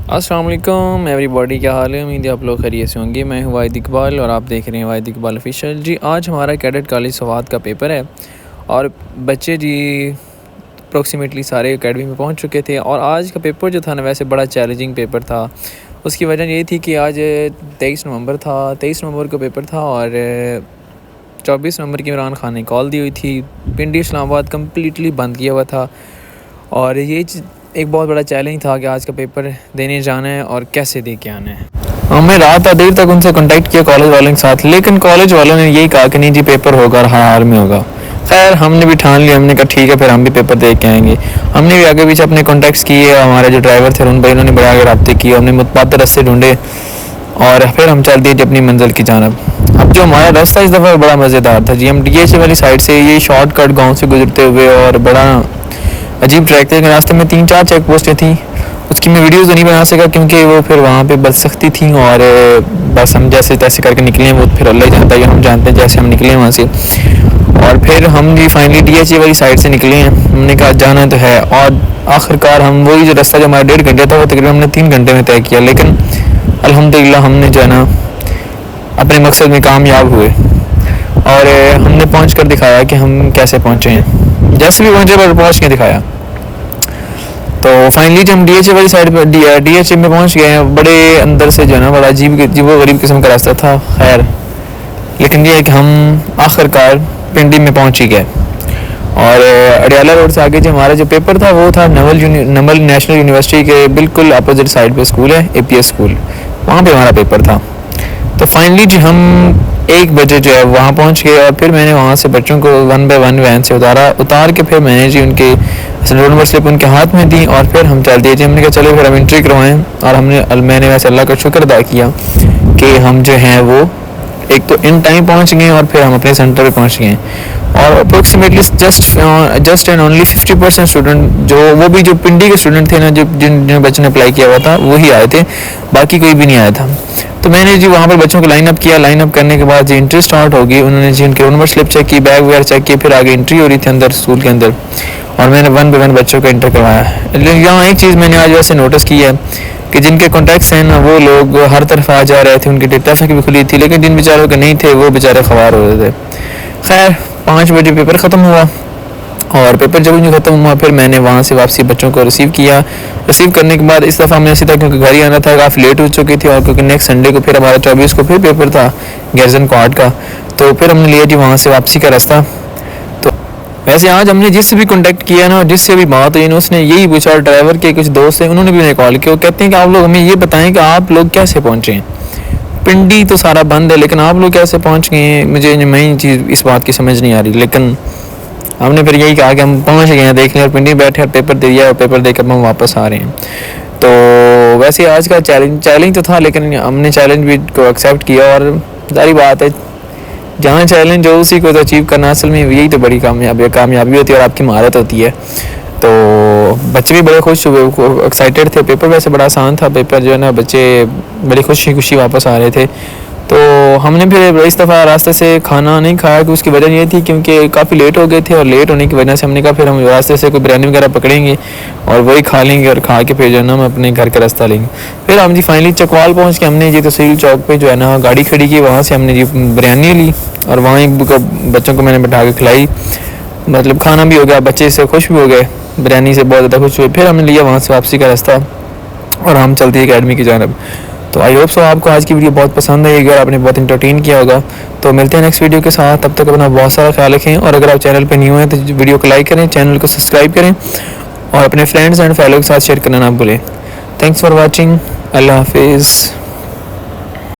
अस्सलाम वालेकुम एवरीबॉडी, क्या हाल है। उम्मीद है आप लोग खैरियत से होंगे। मैं हूँ वाहिद इकबाल और आप देख रहे हैं वाहिद इकबाल ऑफिशियल। जी, आज हमारा कैडेट कॉलेज सवात का पेपर है और बच्चे जी अप्रोक्सीमेटली सारे एकेडमी में पहुँच चुके थे। और आज का पेपर जो था ना, वैसे बड़ा चैलेंजिंग पेपर था। उसकी वजह ये थी कि आज 23 नवंबर था। 23 नवंबर को पेपर था और 24 नवंबर की इमरान खान ने कॉल दी हुई थी। पिंडी इस्लामाबाद कम्प्लीटली बंद किया हुआ था और ये एक बहुत बड़ा चैलेंज था कि आज का पेपर देने जाना है और कैसे दे के आना है। हमें रात और देर तक उनसे कांटेक्ट किया कॉलेज वालों के साथ, लेकिन कॉलेज वालों ने यही कहा कि नहीं जी, पेपर होगा और हर हाल में होगा। खैर, हमने भी ठान लिया। हमने कहा ठीक है, फिर हम भी पेपर दे के आएंगे। हमने भी आगे पीछे अपने कॉन्टैक्ट्स किए। हमारे जो ड्राइवर थे उन भाई, उन्होंने बड़े आगे रब्ते किए। हमने मुतबादल रास्ते ढूंढे और फिर हम चल दिए जी अपनी मंजिल की जानब। अब जो हमारा रास्ता इस दफ़ा बड़ा मज़ेदार था जी। हम DHA वाली साइड से ये शॉर्टकट गाँव से गुजरते हुए, और बड़ा अजीब ट्रैक थे। रास्ते में 3-4 चेक पोस्टें थी। उसकी मैं वीडियोज़ नहीं बना सका क्योंकि वो फिर वहाँ पे बस सख्ती थी और बस हम जैसे तैसे करके निकले। वो फिर अल्लाह ही जानता है, हम जानते हैं जैसे हम निकले वहाँ से। और फिर हम जी फाइनली DHA वाली साइड से निकले हैं। हमने कहा जाना तो है, और आखिरकार हम वही जो रास्ता जो हमारा 1.5 घंटे था वो तकरीबन हमने 3 घंटे में तय किया। लेकिन अल्हम्दुलिल्लाह हमने जो है ना अपने मकसद में कामयाब हुए और हमने पहुँच कर दिखाया कि हम कैसे पहुँचे हैं। जैसे भी पहुँचे पर पहुँच के दिखाया। तो फाइनली जब हम DHA वाली साइड पर DHA में पहुँच गए हैं, बड़े अंदर से जो है ना बड़ा अजीब गरीब किस्म का रास्ता था। खैर, लेकिन ये है कि हम आखिरकार पिंडी में पहुँच ही गए। और अडियाला रोड से आगे जो हमारा जो पेपर था वो था नमल नेशनल यूनिवर्सिटी के बिल्कुल अपोजिट साइड पे स्कूल है, APS स्कूल। वहाँ पे हमारा पेपर था। तो फाइनली जी हम 1 बजे जो है वहाँ पहुँच गए और फिर मैंने वहाँ से बच्चों को 1 बाय 1 वैन से उतार के फिर मैंने जी उनके रोल नंबर स्लिप उनके हाथ में दी और फिर हम चल दिए जी। हमने कहा चलो फिर हम एंट्री करवाएं। और मैंने वैसे अल्लाह का शुक्र अदा किया कि हम जो हैं वो एक तो इन टाइम पहुँच गए और फिर हम अपने सेंटर पे पहुँच गए। और approximately just and only 50% student, वो भी जो पिंडी के स्टूडेंट थे ना, जिन बच्चों ने अप्लाई किया हुआ था वही आए थे, बाकी कोई भी नहीं आया था। तो मैंने जी वहाँ पर बच्चों को लाइन अप किया। लाइन अप करने के बाद जी एंट्री स्टार्ट होगी। उन्होंने जी उनके रोल नंबर स्लिप चेक की, बैग वगैरह चेक किए, फिर आगे एंट्री हो रही थी अंदर स्कूल के अंदर और मैंने 1 बाय 1 बच्चों को एंटर करवाया। लेकिन यहाँ एक चीज़ मैंने आज वैसे नोटिस की है कि जिनके कॉन्टैक्ट्स हैं ना वो लोग हर तरफ आ जा रहे थे। उनकी ट्रैफिक भी खुली थी, लेकिन जिन बेचारों के नहीं थे वो बेचारे खवार हो रहे थे। खैर, 5 बजे पेपर ख़त्म हुआ और पेपर जब नहीं ख़त्म हुआ फिर मैंने वहाँ से वापसी बच्चों को रिसीव किया। रिसीव करने के बाद इस दफ़ा हमने ऐसे था क्योंकि घर ही आना था, काफ़ी लेट हो चुकी थी और क्योंकि नेक्स्ट संडे को फिर हमारा 24 को फिर पेपर था गैरजन क्वार्ट का। तो फिर हमने लिया जी वहाँ से वापसी का रास्ता। तो वैसे आज हमने जिससे भी कॉन्टैक्ट किया ना, जिससे भी बात हुई ना, उसने यही पूछा। और ड्राइवर के कुछ दोस्त हैं, उन्होंने भी उन्हें कॉल किया। वो कहते हैं कि आप लोग हमें ये बताएं कि आप लोग कैसे पहुँचे हैं। पिंडी तो सारा बंद है, लेकिन आप लोग कैसे पहुँच गए हैं, मुझे मेन चीज़ इस बात की समझ नहीं आ रही। लेकिन हमने फिर यही कहा कि हम पहुँच गए हैं, देख लें। और पिंडी बैठे और पेपर दे दिया और पेपर देकर हम वापस आ रहे हैं। तो वैसे आज का चैलेंज तो था, लेकिन हमने चैलेंज भी को एक्सेप्ट किया। और जारी बात है, जहाँ चैलेंज हो उसी को तो अचीव करना असल में यही तो बड़ी कामयाबी होती है और आपकी महारत होती है। तो बच्चे भी बड़े खुश हुए, एक्साइटेड थे। पेपर वैसे बड़ा आसान था। पेपर जो है ना, बच्चे बड़ी खुशी वापस आ रहे थे। तो हमने फिर इस दफ़ा रास्ते से खाना नहीं खाया कि उसकी वजह ये थी क्योंकि काफ़ी लेट हो गए थे और लेट होने की वजह से हमने कहा फिर हम रास्ते से कोई बिरयानी वगैरह पकड़ेंगे और वही खा लेंगे और खा के फिर जो है ना हम अपने घर का रास्ता लेंगे। फिर हम जी फाइनली चकवाल पहुंच के हमने जी तहसील चौक पे जो है ना गाड़ी खड़ी की। वहाँ से हमने जी बिरयानी ली और वहाँ बच्चों को मैंने बैठा के खिलाई। मतलब खाना भी हो गया, बच्चे इससे खुश भी हो गए, बिरयानी से बहुत ज़्यादा खुश हुए। फिर हमने लिया वहाँ से वापसी का रास्ता और हम चलते एकेडमी की जानब। तो आई होप सो आपको आज की वीडियो बहुत पसंद आएगी और आपने बहुत इंटरटेन किया होगा। तो मिलते हैं नेक्स्ट वीडियो के साथ। तब तक अपना बहुत सारा ख्याल रखें और अगर आप चैनल पे न्यू हैं तो वीडियो को लाइक करें, चैनल को सब्सक्राइब करें और अपने फ्रेंड्स एंड फैमिली के साथ शेयर करना ना भूलें। Thanks for watching. अल्लाह हाफिज़।